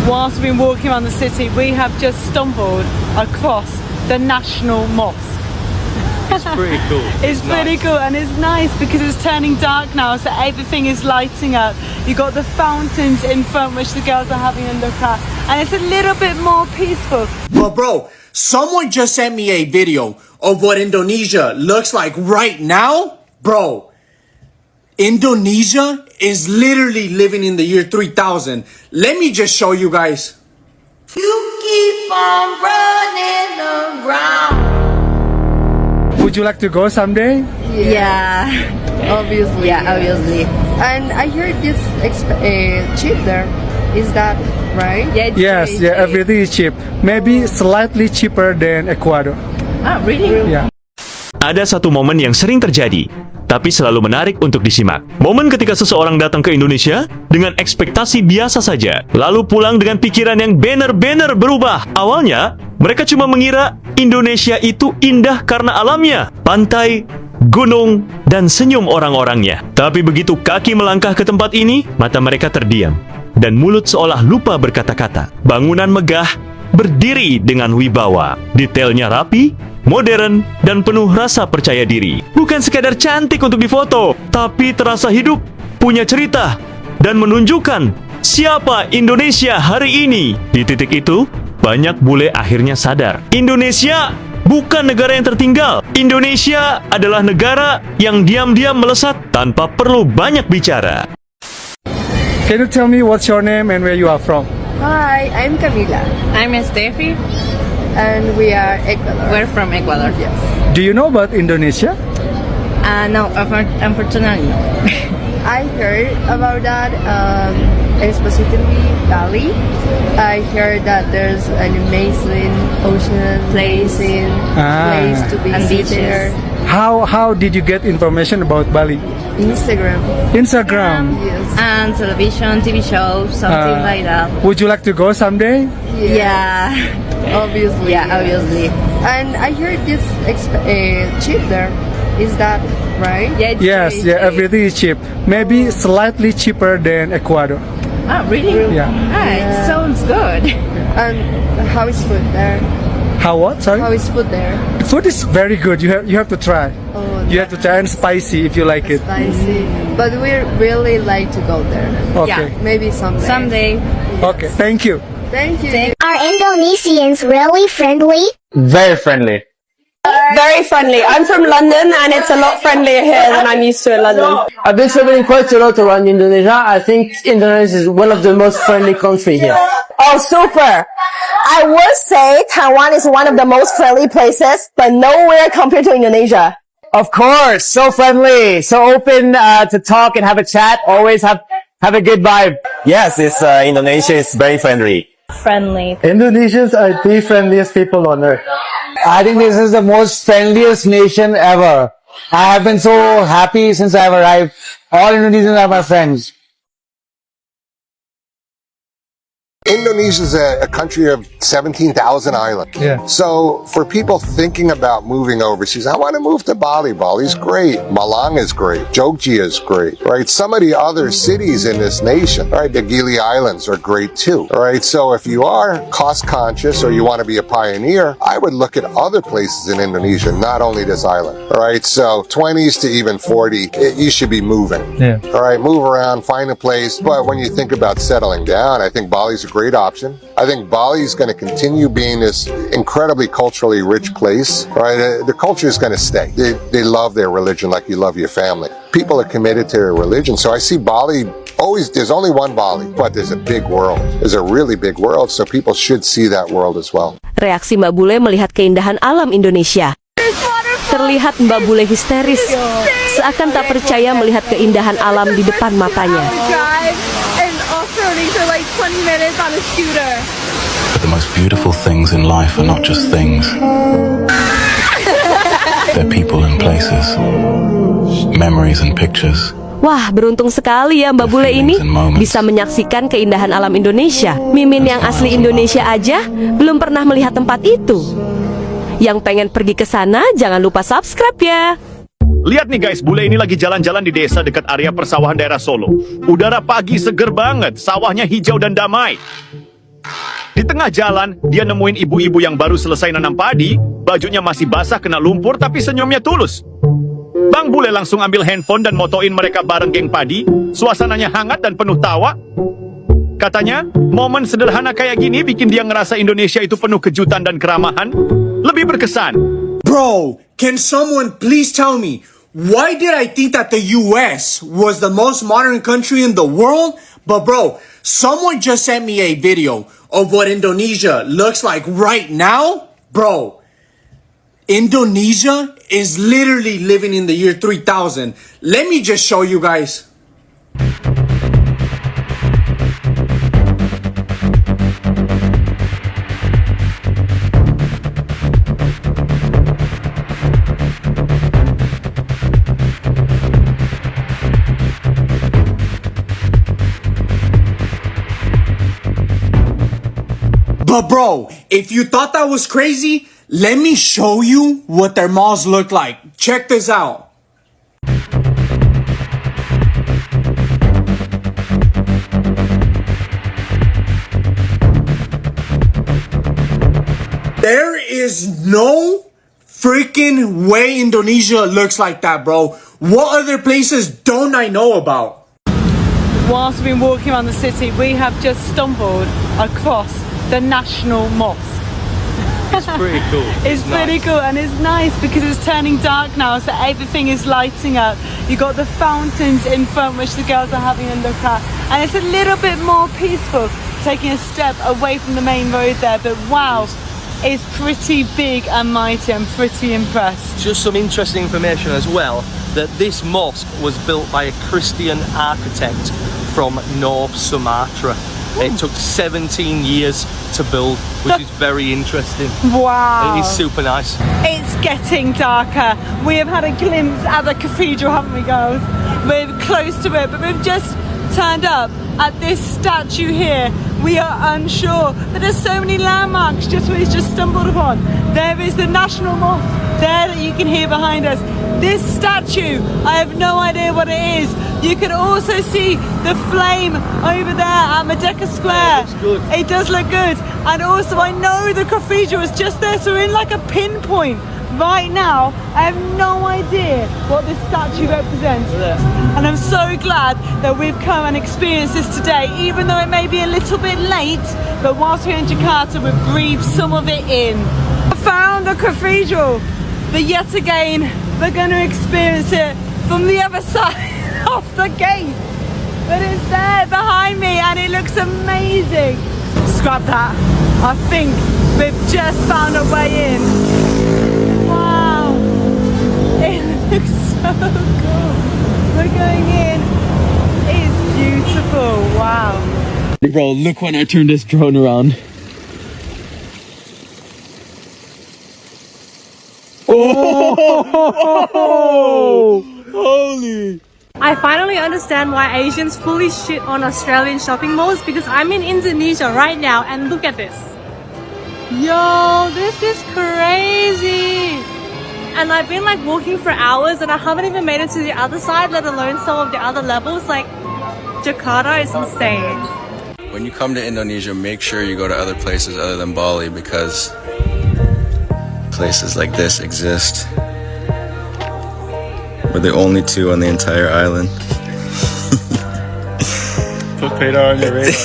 whilst we've been walking around the city, we have just stumbled across the National Mosque. It's pretty cool. It's pretty cool, and it's nice because it's turning dark now, so everything is lighting up. You got the fountains in front, which the girls are having a look at, and it's a little bit more peaceful. But bro, someone just sent me a video of what Indonesia looks like right now. Bro, Indonesia is literally living in the year 3000. Let me just show you guys. You keep on running around. Would you like to go someday? Yeah, Obviously. yeah, obviously. And I heard it's cheap there. Is that right? Yeah, it's Yes, very yeah, cheap. everything is cheap. Maybe slightly cheaper than Ecuador. Ah, really? Yeah. Ada satu momen yang sering terjadi, tapi selalu menarik untuk disimak. Momen ketika seseorang datang ke Indonesia dengan ekspektasi biasa saja, lalu pulang dengan pikiran yang benar-benar berubah. Awalnya, mereka cuma mengira Indonesia itu indah karena alamnya, pantai, gunung, dan senyum orang-orangnya. Tapi begitu kaki melangkah ke tempat ini, mata mereka terdiam, dan mulut seolah lupa berkata-kata. Bangunan megah, berdiri dengan wibawa. Detailnya rapi, modern, dan penuh rasa percaya diri. Bukan sekadar cantik untuk difoto, tapi terasa hidup, punya cerita, dan menunjukkan siapa Indonesia hari ini. Di titik itu, banyak bule akhirnya sadar. Indonesia bukan negara yang tertinggal. Indonesia adalah negara yang diam-diam melesat tanpa perlu banyak bicara. Can you tell me what's your name and where you are from? Hi, I'm Camila. I'm Steffi. And we are Ecuador. We're from Ecuador. Yes. Do you know about Indonesia? No, unfortunately, no. I heard about that, specifically Bali. I heard that there's an amazing ocean, Place. place to And visit beaches. there. How did you get information about Bali? Instagram. Instagram. Yes. And television, TV shows, something like that. Would you like to go someday? Yeah, Obviously. yeah, obviously. And I heard it's cheap there. Is that right? Yeah, it's Yes, very yeah, cheap. everything is cheap. Maybe slightly cheaper than Ecuador. Ah, really? Yeah. Ah, it sounds good. And how is food there? How what? Sorry? How is food there? Food is very good. You have to try. Oh, You have to try, and spicy if you like it. spicy. But we really like to go there. Okay. Maybe someday. Someday. Okay. Thank you. Thank you. Are Indonesians really friendly? Very friendly. Very friendly. I'm from London and it's a lot friendlier here than I'm used to in London. I've been traveling quite a lot around Indonesia. I think Indonesia is one of the most friendly countries here. Oh, super. I would say Taiwan is one of the most friendly places, but nowhere compared to Indonesia. Of course, so friendly, so open to talk and have a chat. Always have a good vibe. Yes, Indonesia is very friendly. Friendly. Indonesians are the friendliest people on earth. I think this is the most friendliest nation ever. I have been so happy since I've arrived. All Indonesians are my friends. Indonesia is a country of 17,000 islands. Yeah. So for people thinking about moving overseas, I want to move to Bali. Bali's great. Malang is great. Jogja is great, right? Some of the other cities in this nation, right? The Gili Islands are great too, right? So if you are cost conscious or you want to be a pioneer, I would look at other places in Indonesia, not only this island, all right? So 20s to even 40, you should be moving. Yeah. All right, move around, find a place. But when you think about settling down, I think Bali's a great option. I think Bali is going to continue being this incredibly culturally rich place. Right, the culture is going to stay. They love their religion like you love your family. People are committed to their religion. So I see Bali always. There's only one Bali, but there's a big world. There's a really big world. So people should see that world as well. Reaksi Mbak Bule melihat keindahan alam Indonesia. Terlihat Mbak Bule histeris, seakan tak percaya melihat keindahan alam di depan matanya. These are like 20 minutes on a scooter. But the most beautiful things in life are not just things. They're people and places, memories and pictures. Wah, beruntung sekali ya Mbak Bule ini bisa menyaksikan keindahan alam Indonesia. Mimin yang asli Indonesia aja belum pernah melihat tempat itu. Yang pengen pergi ke sana, jangan lupa subscribe ya. Lihat nih guys, bule ini lagi jalan-jalan di desa dekat area persawahan daerah Solo. Udara pagi seger banget, sawahnya hijau dan damai. Di tengah jalan, dia nemuin ibu-ibu yang baru selesai nanam padi, bajunya masih basah kena lumpur tapi senyumnya tulus. Bang Bule langsung ambil handphone dan motoin mereka bareng geng padi, suasananya hangat dan penuh tawa. Katanya, momen sederhana kayak gini bikin dia ngerasa Indonesia itu penuh kejutan dan keramahan, lebih berkesan. Bro, can someone please tell me, why did I think that the US was the most modern country in the world? But bro, someone just sent me a video of what Indonesia looks like right now. Bro, Indonesia is literally living in the year 3000. Let me just show you guys. But bro, if you thought that was crazy, let me show you what their malls look like. Check this out. There is no freaking way Indonesia looks like that, bro. What other places don't I know about? Whilst we've been walking around the city, we have just stumbled across the National Mosque. It's pretty cool. It's pretty cool, and it's nice because it's turning dark now, so everything is lighting up. You got the fountains in front, which the girls are having a look at, and it's a little bit more peaceful, taking a step away from the main road there. But wow, it's pretty big and mighty. I'm pretty impressed. Just some interesting information as well, that this mosque was built by a Christian architect from North Sumatra. It took 17 years to build, which is very interesting. Wow. It is super nice. It's getting darker. We have had a glimpse at the cathedral, haven't we, girls? We're close to it, but we've just turned up at this statue here. We are unsure, but there's so many landmarks we've just stumbled upon. There is the National Mosque there that you can hear behind us. This statue, I have no idea what it is. You can also see the flame over there at Merdeka Square. It does look good. And also I know the cathedral is just there, so we're in like a pinpoint. Right now, I have no idea what this statue represents. And I'm so glad that we've come and experienced this today, even though it may be a little bit late, but whilst we're in Jakarta, we've breathed some of it in. I found the cathedral, but yet again, we're going to experience it from the other side of the gate. But it's there behind me and it looks amazing. Scrap that. I think we've just found a way in. Wow. It looks so cool. We're going in. It's beautiful. Wow. Bro, look when I turn this drone around. Oh! Holy! I finally understand why Asians fully shit on Australian shopping malls, because I'm in Indonesia right now and look at this. Yo, this is crazy! And I've been like walking for hours and I haven't even made it to the other side, let alone some of the other levels. Like, Jakarta is insane. When you come to Indonesia, make sure you go to other places other than Bali, because places like this exist. We're the only two on the entire island. Put radar on your radar.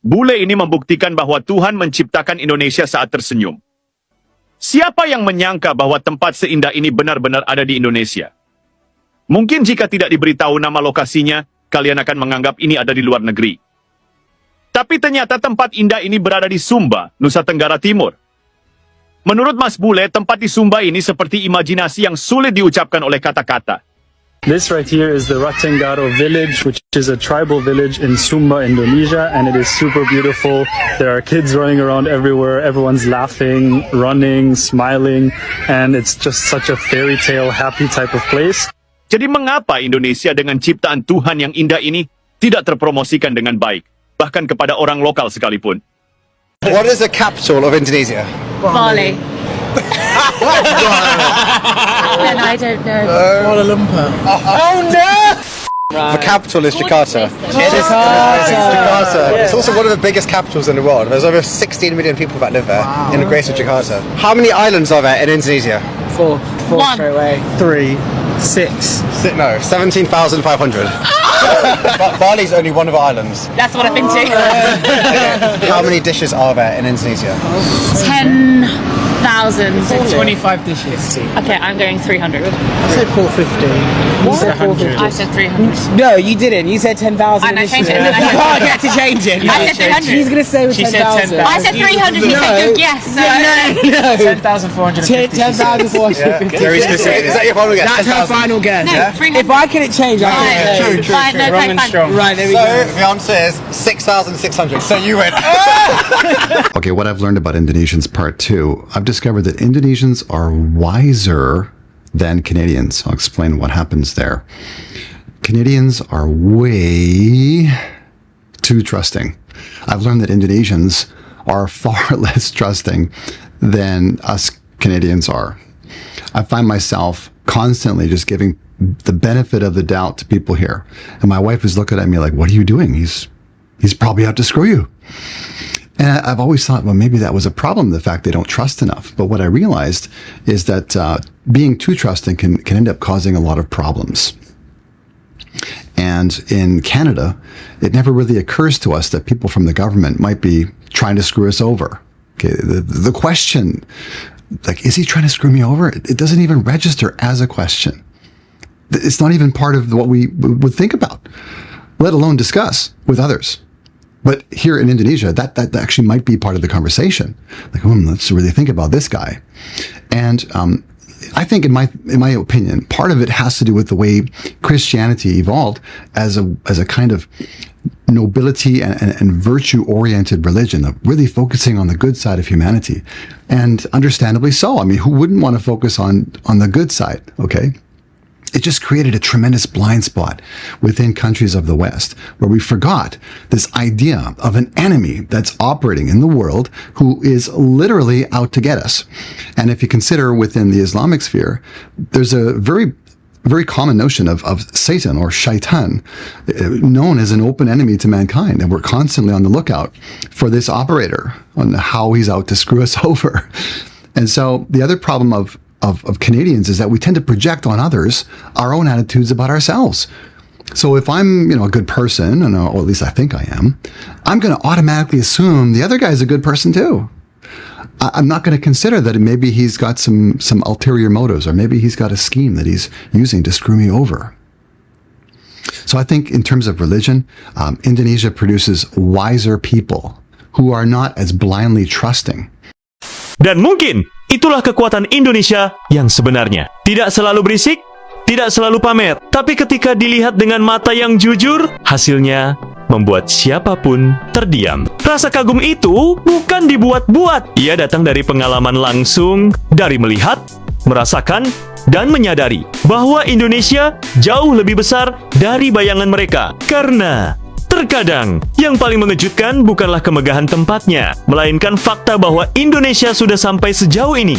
Bule ini membuktikan bahwa Tuhan menciptakan Indonesia saat tersenyum. Siapa yang menyangka bahwa tempat seindah ini benar-benar ada di Indonesia? Mungkin jika tidak diberitahu nama lokasinya, kalian akan menganggap ini ada di luar negeri. Tapi ternyata tempat indah ini berada di Sumba, Nusa Tenggara Timur. Menurut Mas Bule, tempat di Sumba ini seperti imajinasi yang sulit diucapkan oleh kata-kata. This right here is the Ratenggaro village, which is a tribal village in Sumba, Indonesia, and it is super beautiful. There are kids running around everywhere, everyone's laughing, running, smiling, and it's just such a fairy tale happy type of place. Jadi mengapa Indonesia dengan ciptaan Tuhan yang indah ini tidak terpromosikan dengan baik, bahkan kepada orang lokal sekalipun? What is the capital of Indonesia? Bali. And I don't know. Kuala Lumpur. Oh no! The capital is Jakarta. It is Jakarta. It's also one of the biggest capitals in the world. There's over 16 million people that live there in the greater Jakarta. How many islands are there in Indonesia? 4 straight away. 3, 6. No, 17,500. But Bali's only one of the islands. That's what I've been doing. How many dishes are there in Indonesia? 10,000. 25 dishes. Okay, I'm going 300. I said 450. You said 450. I said 300. No, you didn't. You said 10,000. And I changed it. You can't get to change it. I said 300. She's going to stay with 10,000. I said 300. You said good guess. So No. 10,450. 10,450. Very specific. Is that your final guess? That's her final guess. No, 300. If I couldn't change, I could. True. Fine, no, Wrong and fine. strong. Right, there we So go. the answer is 6,600. So you win. Okay, what I've learned about Indonesians part 2, I've discovered that Indonesians are wiser than Canadians. I'll explain what happens there. Canadians are way too trusting. I've learned that Indonesians are far less trusting than us Canadians are. I find myself constantly just giving the benefit of the doubt to people here. And my wife is looking at me like, what are you doing? He's probably out to screw you. And I've always thought, well, maybe that was a problem, the fact they don't trust enough. But what I realized is that being too trusting can end up causing a lot of problems. And in Canada, it never really occurs to us that people from the government might be trying to screw us over. Okay, the question, like, is he trying to screw me over? It doesn't even register as a question. It's not even part of what we would think about, let alone discuss with others. But here in Indonesia, that actually might be part of the conversation. Like, let's really think about this guy. And I think, in my opinion, part of it has to do with the way Christianity evolved as a kind of nobility and virtue-oriented religion, of really focusing on the good side of humanity. And understandably so. I mean, who wouldn't want to focus on the good side, okay? It just created a tremendous blind spot within countries of the West, where we forgot this idea of an enemy that's operating in the world who is literally out to get us. And if you consider within the Islamic sphere, there's a very common notion of Satan or Shaitan, known as an open enemy to mankind. And we're constantly on the lookout for this operator, on how he's out to screw us over. And so the other problem of Canadians is that we tend to project on others our own attitudes about ourselves. So if I'm, a good person, or at least I think I am, I'm going to automatically assume the other guy's a good person too. I'm not going to consider that maybe he's got some ulterior motives, or maybe he's got a scheme that he's using to screw me over. So I think in terms of religion, Indonesia produces wiser people who are not as blindly trusting. Dan mungkin itulah kekuatan Indonesia yang sebenarnya. Tidak selalu berisik, tidak selalu pamer, tapi ketika dilihat dengan mata yang jujur, hasilnya membuat siapapun terdiam. Rasa kagum itu bukan dibuat-buat. Ia datang dari pengalaman langsung, dari melihat, merasakan, dan menyadari bahwa Indonesia jauh lebih besar dari bayangan mereka. Karena terkadang, yang paling mengejutkan bukanlah kemegahan tempatnya, melainkan fakta bahwa Indonesia sudah sampai sejauh ini.